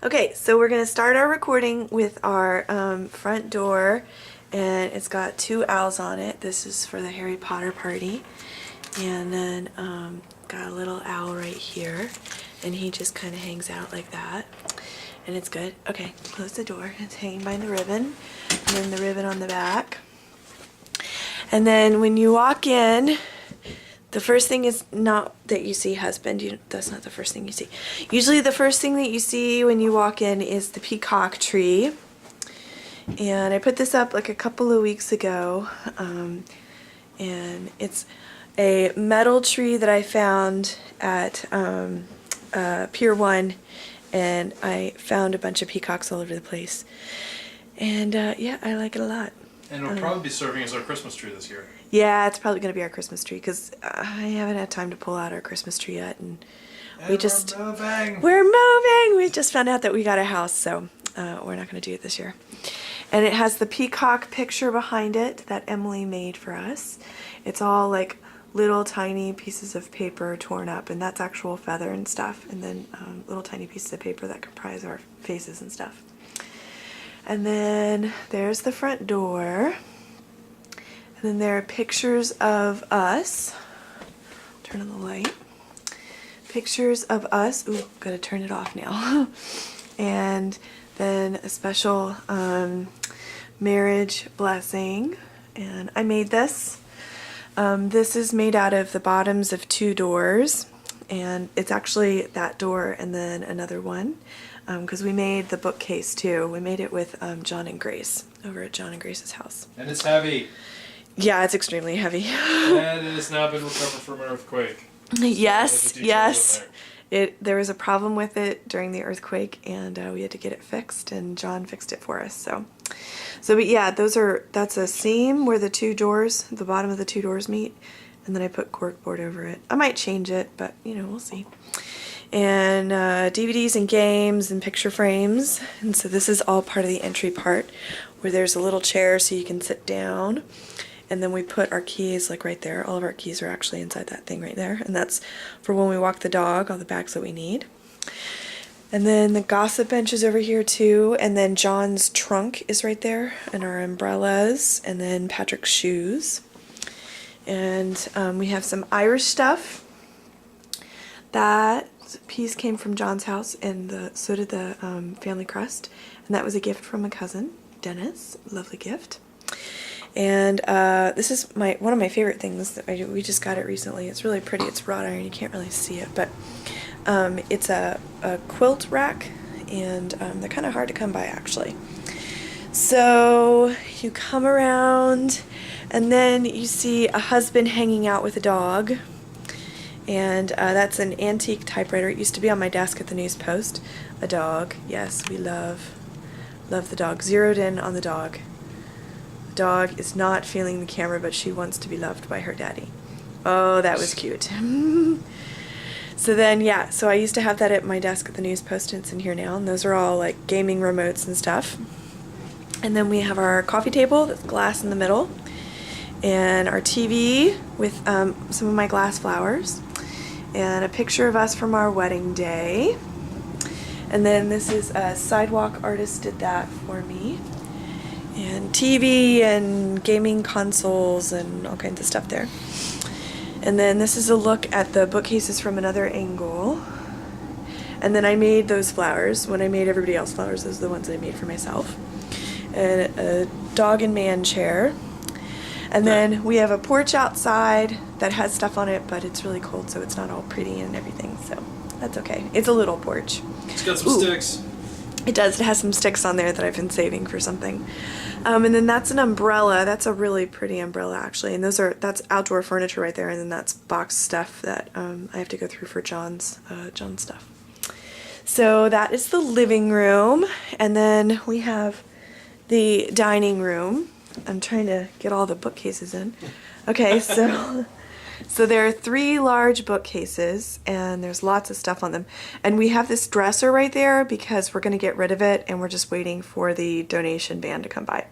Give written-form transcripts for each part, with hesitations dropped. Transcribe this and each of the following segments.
Okay, so we're going to start our recording with our front door, and it's got two owls on it. This is for the Harry Potter party. And then got a little owl right here, and he just kind of hangs out like that. And it's good. Okay, close the door. It's hanging by the ribbon, and then the ribbon on the back. And then when you walk in, the first thing is not that you see husband. That's not the first thing you see. Usually the first thing that you see when you walk in is the peacock tree. And I put this up like a couple of weeks ago. And it's a metal tree that I found at Pier 1. And I found a bunch of peacocks all over the place. And yeah, I like it a lot. And it'll probably be serving as our Christmas tree this year. Yeah, it's probably going to be our Christmas tree because I haven't had time to pull out our Christmas tree yet, and we're moving. We just found out that we got a house, so we're not going to do it this year. And it has the peacock picture behind it that Emily made for us. It's all like little tiny pieces of paper torn up, and that's actual feather and stuff, and then little tiny pieces of paper that comprise our faces and stuff. And then there's the front door. And then there are pictures of us. Turn on the light. Pictures of us. Ooh, gotta turn it off now. And then a special marriage blessing. And I made this. This is made out of the bottoms of two doors. And it's actually that door and then another one. Because we made the bookcase too. We made it with John and Grace over at John and Grace's house. And it's heavy. Yeah, it's extremely heavy. And it has now been recovered from an earthquake. Yes, yes. There was a problem with it during the earthquake, and we had to get it fixed, and John fixed it for us. So but yeah, that's a seam where the two doors, the bottom of the two doors meet, and then I put corkboard over it. I might change it, but we'll see. And DVDs and games and picture frames. And so this is all part of the entry part where there's a little chair so you can sit down. And then we put our keys like right there. All of our keys are actually inside that thing right there. And that's for when we walk the dog, all the bags that we need. And then the gossip bench is over here too. And then John's trunk is right there. And our umbrellas. And then Patrick's shoes. And we have some Irish stuff. That piece came from John's house, and so did the family crest, and that was a gift from a cousin, Dennis. Lovely gift. And this is one of my favorite things that we just got it recently. It's really pretty. It's wrought iron. You can't really see it, but it's a quilt rack, and they're kind of hard to come by actually. So you come around, and then you see a husband hanging out with a dog. And that's an antique typewriter. It used to be on my desk at the News Post. A dog. Yes, we love the dog. Zeroed in on the dog. The dog is not feeling the camera, but she wants to be loved by her daddy. Oh, that was cute. So then, yeah, so I used to have that at my desk at the News Post, and it's in here now. And those are all like gaming remotes and stuff. And then we have our coffee table that's glass in the middle. And our TV with some of my glass flowers. And a picture of us from our wedding day. And then this is a sidewalk artist did that for me. And TV and gaming consoles and all kinds of stuff there. And then this is a look at the bookcases from another angle. And then I made those flowers. When I made everybody else flowers, those are the ones I made for myself. And a dog and man chair. And then we have a porch outside that has stuff on it, but it's really cold, so it's not all pretty and everything, so that's okay. It's a little porch. It's got some sticks. It does. It has some sticks on there that I've been saving for something. And then that's an umbrella. That's a really pretty umbrella, actually. And that's outdoor furniture right there, and then that's box stuff that I have to go through for John's stuff. So that is the living room, and then we have the dining room. I'm trying to get all the bookcases in. Okay, so there are 3 large bookcases, and there's lots of stuff on them. And we have this dresser right there because we're going to get rid of it, and we're just waiting for the donation van to come by.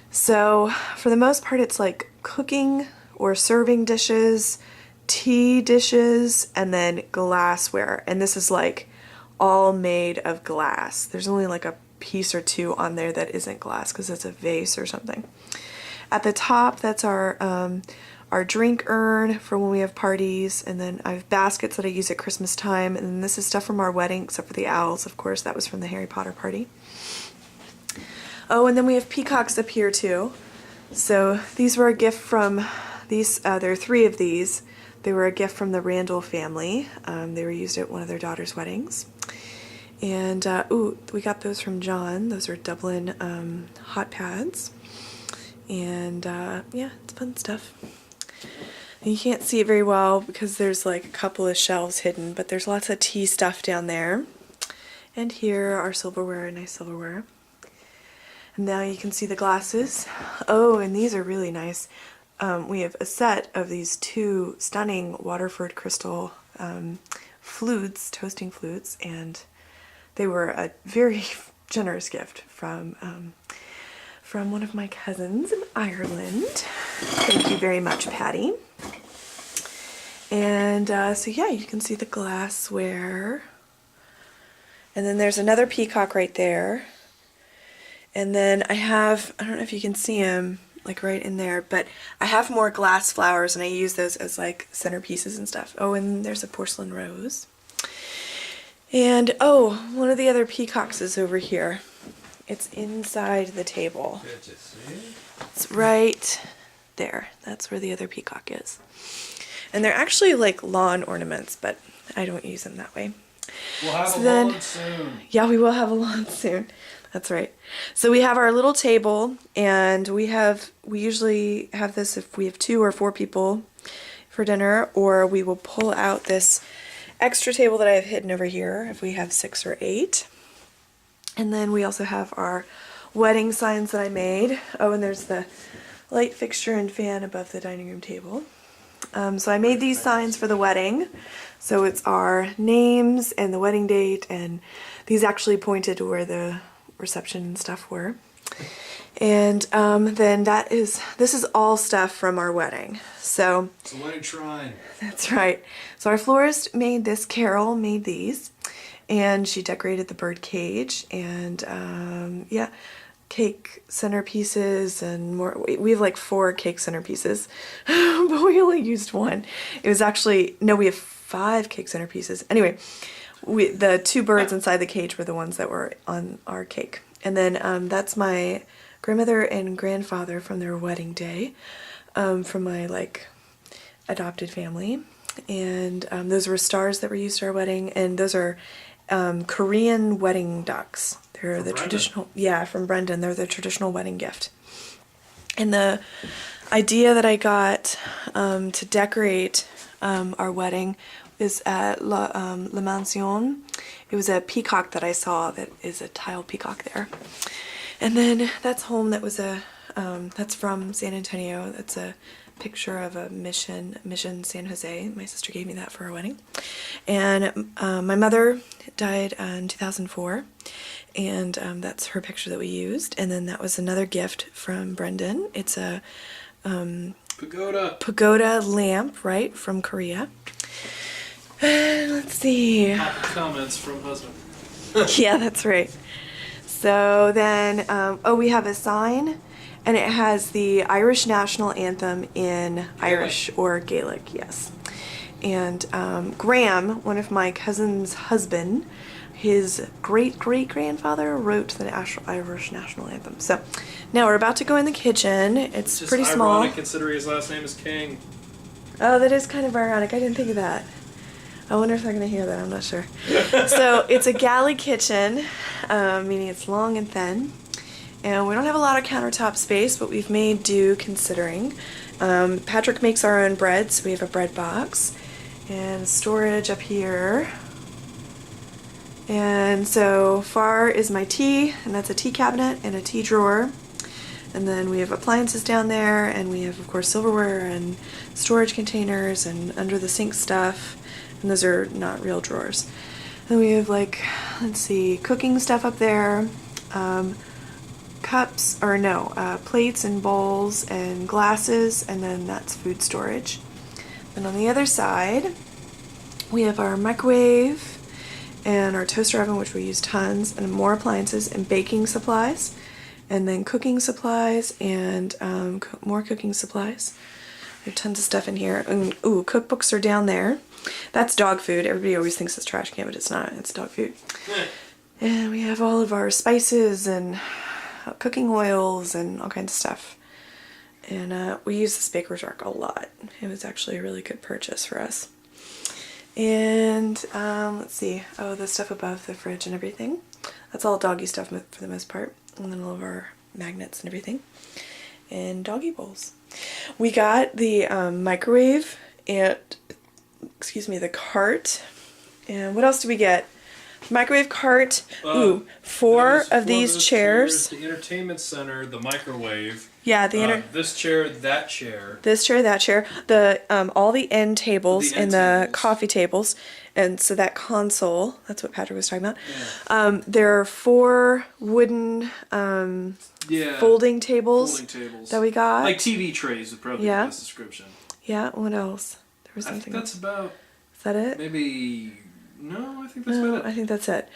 So for the most part, it's like cooking or serving dishes, tea dishes, and then glassware. And this is like all made of glass. There's only like a piece or two on there that isn't glass because it's a vase or something. At the top, that's our drink urn for when we have parties, and then I have baskets that I use at Christmas time, and then this is stuff from our wedding, except for the owls, of course, that was from the Harry Potter party. Oh, and then we have peacocks up here too. So these were a gift from these, there are 3 of these. They were a gift from the Randall family. They were used at one of their daughter's weddings. And, ooh, we got those from John. Those are Dublin hot pads. And, yeah, it's fun stuff. And you can't see it very well because there's like a couple of shelves hidden, but there's lots of tea stuff down there. And here are silverware, nice silverware. And now you can see the glasses. Oh, and these are really nice. We have a set of these 2 stunning Waterford crystal flutes, toasting flutes, and they were a very generous gift from one of my cousins in Ireland. Thank you very much, Patty. And so yeah, you can see the glassware. And then there's another peacock right there. And then I don't know if you can see him, like right in there, but I have more glass flowers and I use those as like centerpieces and stuff. Oh, and there's a porcelain rose. And oh, one of the other peacocks is over here. It's inside the table. It's right there. That's where the other peacock is. And they're actually like lawn ornaments, but I don't use them that way. We'll have So a then- lawn soon. Yeah, we will have a lawn soon. That's right. So we have our little table, and we usually have this if we have 2 or 4 people for dinner, or we will pull out this extra table that I have hidden over here if we have 6 or 8. And then we also have our wedding signs that I made. Oh, and there's the light fixture and fan above the dining room table. So I made these signs for the wedding. So it's our names and the wedding date, and these actually pointed to where the reception and stuff were. And then this is all stuff from our wedding. So It's a wedding shrine. that's right. So our florist made this, Carol made these, and she decorated the bird cage, and yeah, cake centerpieces and more. We have like 4 cake centerpieces, but we only used 1. It was actually, no, we have 5 cake centerpieces. Anyway, the 2 birds inside the cage were the ones that were on our cake. And then that's my grandmother and grandfather from their wedding day, from my like adopted family. And those were stars that were used at our wedding, and those are Korean wedding ducks. They're From the Brendan? traditional, yeah, from Brendan. They're the traditional wedding gift. And the idea that I got to decorate our wedding is at La Mansion. It was a peacock that I saw that is a tile peacock there. And then that's home. That was that's from San Antonio. That's a picture of a mission San Jose. My sister gave me that for her wedding. And my mother died in 2004. And that's her picture that we used. And then that was another gift from Brendan. It's a pagoda lamp, right, from Korea. Let's see. Comments from husband. Yeah, that's right. So then, oh, we have a sign, and it has the Irish national anthem in Irish or Gaelic, yes. And Graham, one of my cousin's husband, his great-great-grandfather wrote the Irish national anthem. So now we're about to go in the kitchen. It's Just pretty small. ironic considering his last name is King. Oh, that is kind of ironic. I didn't think of that. I wonder if they're going to hear that. I'm not sure. So it's a galley kitchen, meaning it's long and thin. And we don't have a lot of countertop space, but we've made do considering. Patrick makes our own bread, so we have a bread box. And storage up here. And so far is my tea, and that's a tea cabinet and a tea drawer. And then we have appliances down there, and we have, of course, silverware and storage containers and under the sink stuff. And those are not real drawers. Then we have, like, let's see, cooking stuff up there, cups, or no, plates and bowls and glasses, and then that's food storage. And on the other side, we have our microwave and our toaster oven, which we use tons, and more appliances, and baking supplies, and then cooking supplies, and more cooking supplies. We have tons of stuff in here. And ooh, cookbooks are down there. That's dog food. Everybody always thinks it's trash can, but it's not. It's dog food. And we have all of our spices and cooking oils and all kinds of stuff. And we use this Baker's Ark a lot. It was actually a really good purchase for us. And let's see. Oh, the stuff above the fridge and everything. That's all doggy stuff for the most part. And then all of our magnets and everything. And doggy bowls. We got the microwave and, excuse me, the cart. And what else did we get? Microwave cart. Ooh, four of these chairs. The entertainment center, the microwave. Yeah, this chair, that chair. This chair, that chair. The all the end tables The end and the tables. coffee tables, and so that console. That's what Patrick was talking about. Yeah. There are 4 wooden Yeah. folding tables Folding tables. that we got. Like TV trays would probably be Yeah. the best description. Yeah. What else? There was I think something. that's about Is that it? maybe. No, I think that's No, about I it. think that's it.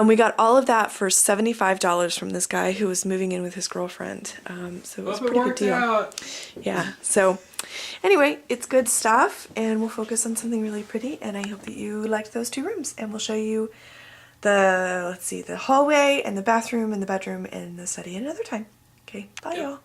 We got all of that for $75 from this guy who was moving in with his girlfriend. So it was a Hope it pretty good worked deal. out. Yeah. So anyway, it's good stuff, and we'll focus on something really pretty. And I hope that you liked those 2 rooms. And we'll show you the the hallway and the bathroom and the bedroom and the study another time. Okay. Bye, Yep. y'all.